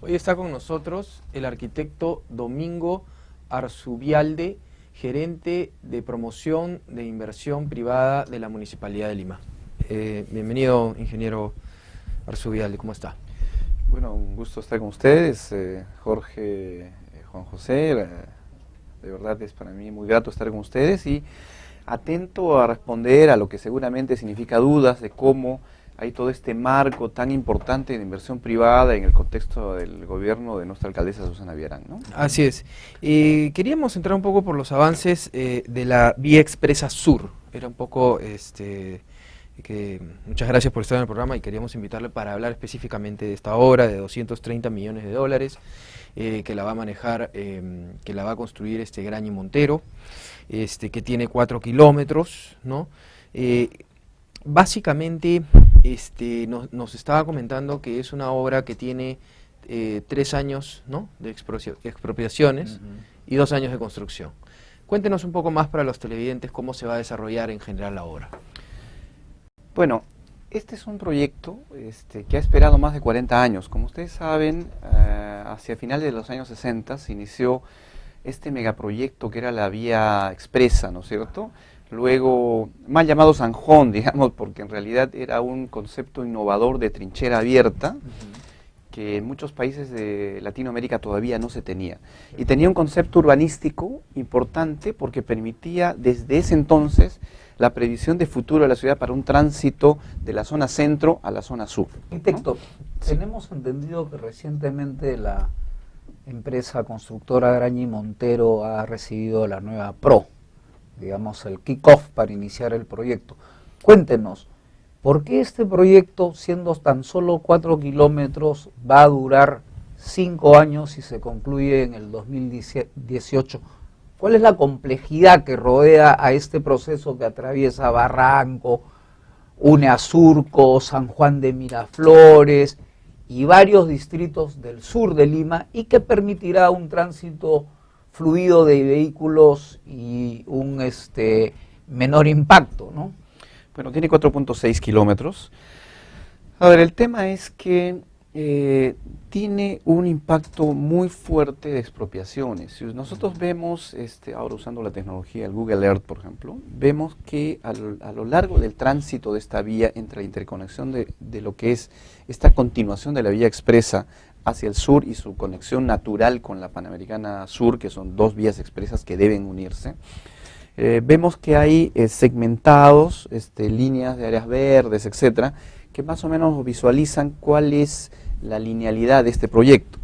Hoy está con nosotros el arquitecto Domingo Arzubialde, gerente de promoción de inversión privada de la Municipalidad de Lima. Bienvenido, ingeniero Arzubialde, ¿cómo está? Bueno, un gusto estar con ustedes, Jorge, Juan José, de verdad es para mí muy grato estar con ustedes y atento a responder a lo que seguramente significa dudas de cómo hay todo este marco tan importante de inversión privada en el contexto del gobierno de nuestra alcaldesa Susana Villarán, ¿no? Así es. Queríamos entrar un poco por los avances de la Vía Expresa Sur. Era un poco, muchas gracias por estar en el programa y queríamos invitarle para hablar específicamente de esta obra de 230 millones de dólares que la va a manejar, que la va a construir Graña y Montero, que tiene 4 kilómetros, ¿no? Básicamente nos estaba comentando que es una obra que tiene 3 años, ¿no?, de expropiaciones y 2 años de construcción. Cuéntenos un poco más para los televidentes cómo se va a desarrollar en general la obra. Bueno, este es un proyecto que ha esperado más de 40 años. Como ustedes saben, hacia finales de los años 60 se inició este megaproyecto que era la Vía Expresa, ¿no es cierto? Luego, mal llamado Zanjón, digamos, porque en realidad era un concepto innovador de trinchera abierta, que en muchos países de Latinoamérica todavía no se tenía. Y tenía un concepto urbanístico importante porque permitía desde ese entonces la previsión de futuro de la ciudad para un tránsito de la zona centro a la zona sur, ¿no? Arquitecto, tenemos entendido que recientemente la empresa constructora Graña y Montero ha recibido la nueva PRO, digamos el kick-off para iniciar el proyecto. Cuéntenos, ¿por qué este proyecto, siendo tan solo 4 kilómetros, va a durar 5 años y se concluye en el 2018? ¿Cuál es la complejidad que rodea a este proceso que atraviesa Barranco, une a Surco, San Juan de Miraflores y varios distritos del sur de Lima y que permitirá un tránsito fluido de vehículos y un menor impacto, ¿no? Bueno, tiene 4.6 kilómetros. A ver, el tema es que tiene un impacto muy fuerte de expropiaciones. Si nosotros vemos, ahora usando la tecnología, el Google Earth, por ejemplo, vemos que a lo largo del tránsito de esta vía, entre la interconexión de lo que es esta continuación de la Vía Expresa hacia el sur y su conexión natural con la Panamericana Sur, que son 2 vías expresas que deben unirse, vemos que hay segmentados, líneas de áreas verdes, etcétera, que más o menos visualizan cuál es la linealidad de este proyecto.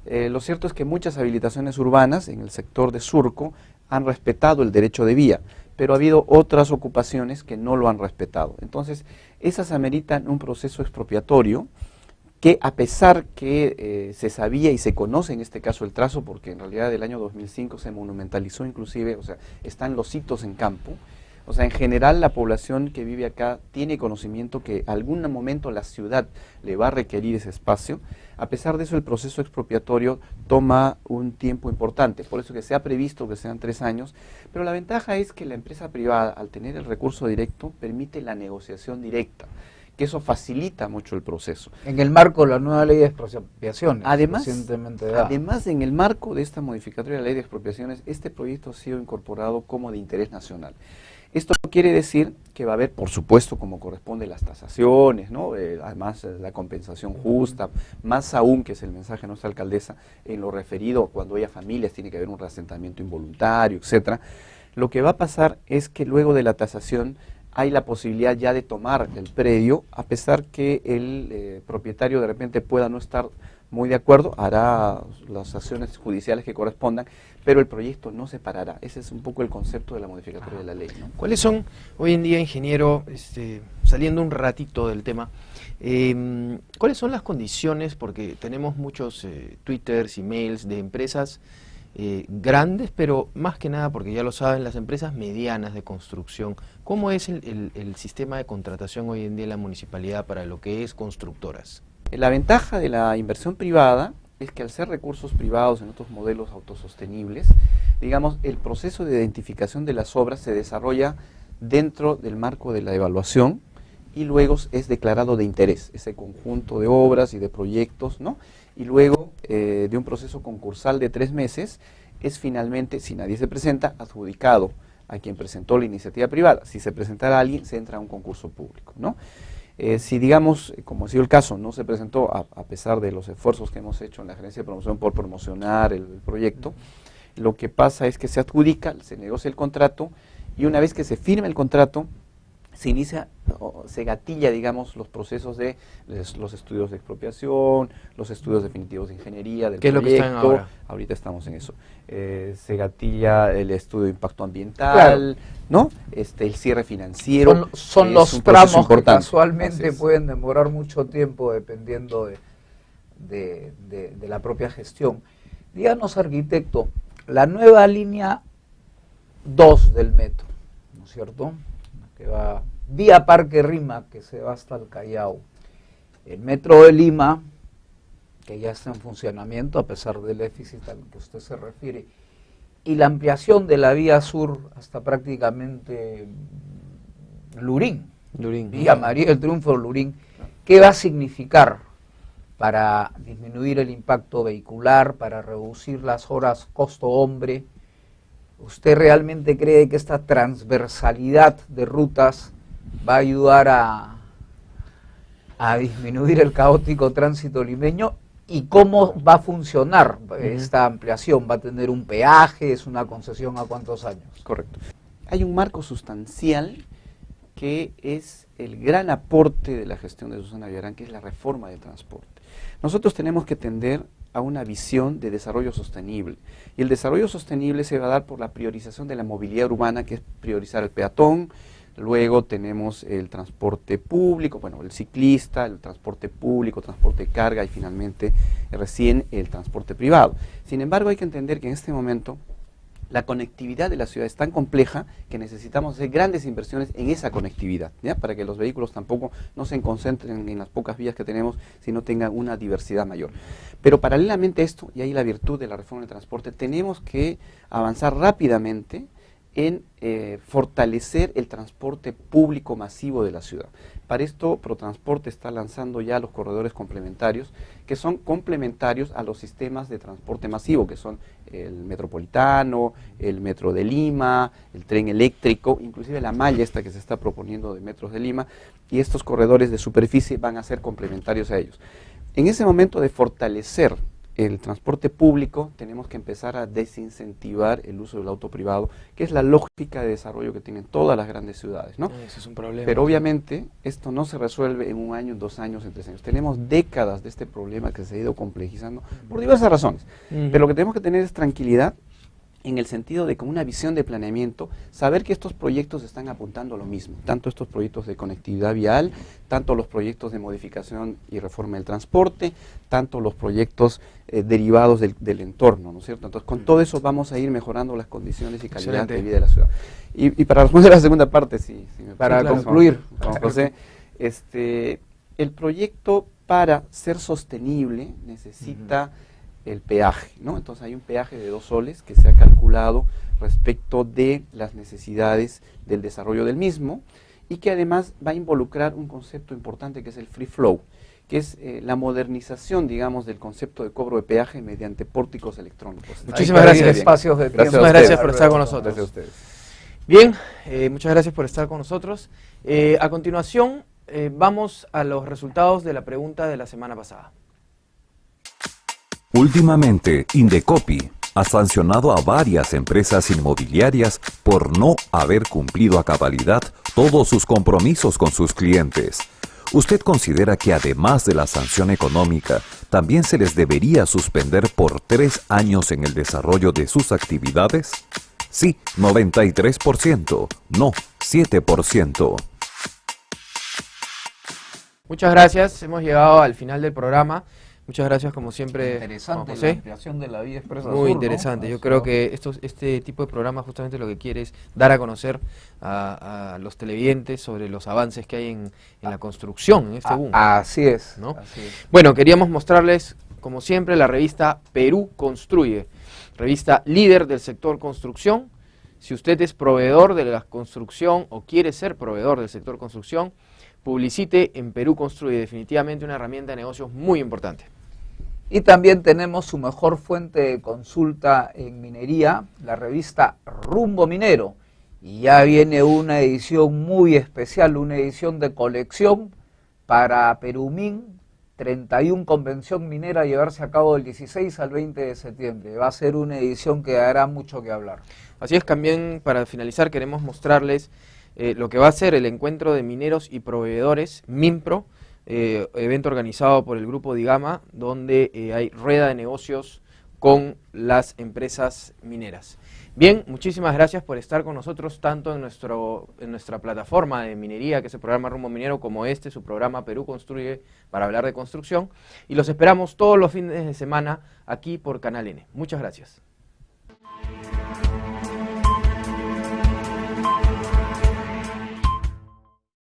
Lo cierto es que muchas habilitaciones urbanas en el sector de Surco han respetado el derecho de vía, pero ha habido otras ocupaciones que no lo han respetado. Entonces, esas ameritan un proceso expropiatorio que, a pesar que se sabía y se conoce en este caso el trazo, porque en realidad el año 2005 se monumentalizó inclusive, o sea, están los hitos en campo. O sea, en general la población que vive acá tiene conocimiento que algún momento la ciudad le va a requerir ese espacio. A pesar de eso, el proceso expropiatorio toma un tiempo importante, por eso que se ha previsto que sean 3 años, pero la ventaja es que la empresa privada, al tener el recurso directo, permite la negociación directa, que eso facilita mucho el proceso. En el marco de la nueva ley de expropiaciones, Además, recientemente dada. en el marco de esta modificatoria de la ley de expropiaciones, este proyecto ha sido incorporado como de interés nacional. Esto quiere decir que va a haber, por supuesto, como corresponde, las tasaciones, ¿no? Además la compensación justa, más aún, que es el mensaje de nuestra alcaldesa, en lo referido cuando haya familias, tiene que haber un reasentamiento involuntario, etcétera. Lo que va a pasar es que luego de la tasación hay la posibilidad ya de tomar el predio, a pesar que el propietario de repente pueda no estar muy de acuerdo, hará las acciones judiciales que correspondan, pero el proyecto no se parará. Ese es un poco el concepto de la modificatoria de la ley, ¿no? ¿Cuáles son, hoy en día, ingeniero, saliendo un ratito del tema, cuáles son las condiciones, porque tenemos muchos twitters, emails de empresas grandes, pero más que nada, porque ya lo saben, las empresas medianas de construcción, ¿cómo es el sistema de contratación hoy en día en la municipalidad para lo que es constructoras? La ventaja de la inversión privada es que al ser recursos privados en otros modelos autosostenibles, digamos, el proceso de identificación de las obras se desarrolla dentro del marco de la evaluación y luego es declarado de interés, ese conjunto de obras y de proyectos, ¿no? Y luego de un proceso concursal de 3 meses, es finalmente, si nadie se presenta, adjudicado a quien presentó la iniciativa privada. Si se presentara alguien, se entra a un concurso público, ¿no? Si digamos, como ha sido el caso, no se presentó a pesar de los esfuerzos que hemos hecho en la Gerencia de Promoción por promocionar el proyecto, lo que pasa es que se adjudica, se negocia el contrato y una vez que se firma el contrato, se inicia, se gatilla, digamos, los procesos de los estudios de expropiación, los estudios definitivos de ingeniería del ¿Qué es lo que están ahora? Ahorita estamos en eso. Se gatilla el estudio de impacto ambiental, Claro. ¿no? El cierre financiero. Son es los un proceso tramos que importante. casualmente Así es. pueden demorar mucho tiempo dependiendo de la propia gestión. Díganos, arquitecto, la nueva línea 2 del metro, ¿no es cierto?, que va vía Parque Rima, que se va hasta el Callao. El metro de Lima, que ya está en funcionamiento a pesar del déficit al que usted se refiere, y la ampliación de la vía sur hasta prácticamente Lurín, Vía María del Triunfo Lurín. ¿Qué va a significar para disminuir el impacto vehicular, para reducir las horas costo-hombre? ¿Usted realmente cree que esta transversalidad de rutas va a ayudar a disminuir el caótico tránsito limeño? ¿Y cómo va a funcionar esta ampliación? ¿Va a tener un peaje? ¿Es una concesión a cuántos años? Correcto. Hay un marco sustancial que es el gran aporte de la gestión de Susana Villarán, que es la reforma del transporte. Nosotros tenemos que tender a una visión de desarrollo sostenible. Y el desarrollo sostenible se va a dar por la priorización de la movilidad urbana, que es priorizar el peatón. Luego tenemos el transporte público, bueno, el ciclista, el transporte público, transporte de carga y finalmente recién el transporte privado. Sin embargo, hay que entender que en este momento la conectividad de la ciudad es tan compleja que necesitamos hacer grandes inversiones en esa conectividad, ¿ya? Para que los vehículos tampoco no se concentren en las pocas vías que tenemos, sino tengan una diversidad mayor. Pero paralelamente a esto, y ahí la virtud de la reforma del transporte, tenemos que avanzar rápidamente en fortalecer el transporte público masivo de la ciudad. Para esto, Protransporte está lanzando ya los corredores complementarios, que son complementarios a los sistemas de transporte masivo, que son el metropolitano, el metro de Lima, el tren eléctrico, inclusive la malla esta que se está proponiendo de metros de Lima, y estos corredores de superficie van a ser complementarios a ellos. En ese momento de fortalecer el transporte público, tenemos que empezar a desincentivar el uso del auto privado, que es la lógica de desarrollo que tienen todas las grandes ciudades, ¿no? Eso es un problema. Pero obviamente esto no se resuelve en 1 año, en 2 años, en 3 años. Tenemos décadas de este problema que se ha ido complejizando por diversas razones. Pero lo que tenemos que tener es tranquilidad, en el sentido de con una visión de planeamiento, saber que estos proyectos están apuntando a lo mismo, tanto estos proyectos de conectividad vial, tanto los proyectos de modificación y reforma del transporte, tanto los proyectos derivados del entorno, ¿no es cierto? Entonces, con todo eso vamos a ir mejorando las condiciones y calidad Excelente. de vida de la ciudad. Y para responder a la segunda parte, si me Para permite, concluir. Juan José, el proyecto para ser sostenible necesita el peaje, ¿no? Entonces hay un peaje de 2 soles que se ha calculado respecto de las necesidades del desarrollo del mismo y que además va a involucrar un concepto importante que es el free flow, que es la modernización, digamos, del concepto de cobro de peaje mediante pórticos electrónicos. Muchísimas Hay que abrir gracias. espacios de Gracias tiempo. a Muchas gracias ustedes. por estar con nosotros. Gracias a ustedes. Bien, muchas gracias por estar con nosotros. A continuación, vamos a los resultados de la pregunta de la semana pasada. Últimamente, Indecopi ha sancionado a varias empresas inmobiliarias por no haber cumplido a cabalidad todos sus compromisos con sus clientes. ¿Usted considera que además de la sanción económica, también se les debería suspender por 3 años en el desarrollo de sus actividades? Sí, 93%, no, 7%. Muchas gracias, hemos llegado al final del programa. Muchas gracias como siempre, Interesante Juan la José. ampliación de la vía expresa Muy sur, ¿no? interesante. Yo creo que este tipo de programa justamente lo que quiere es dar a conocer a los televidentes sobre los avances que hay en la construcción, en este boom. Así es, ¿no? así es. Bueno, queríamos mostrarles, como siempre, la revista Perú Construye, revista líder del sector construcción. Si usted es proveedor de la construcción o quiere ser proveedor del sector construcción, publicite en Perú Construye, definitivamente una herramienta de negocios muy importante. Y también tenemos su mejor fuente de consulta en minería, la revista Rumbo Minero. Y ya viene una edición muy especial, una edición de colección para Perumín, 31 Convención Minera a llevarse a cabo del 16 al 20 de septiembre. Va a ser una edición que dará mucho que hablar. Así es, también para finalizar queremos mostrarles lo que va a ser el encuentro de mineros y proveedores, MINPRO, evento organizado por el grupo Digama, donde hay rueda de negocios con las empresas mineras. Bien, muchísimas gracias por estar con nosotros tanto en nuestra plataforma de minería, que es el programa Rumbo Minero, como su programa Perú Construye, para hablar de construcción. Y los esperamos todos los fines de semana aquí por Canal N. Muchas gracias.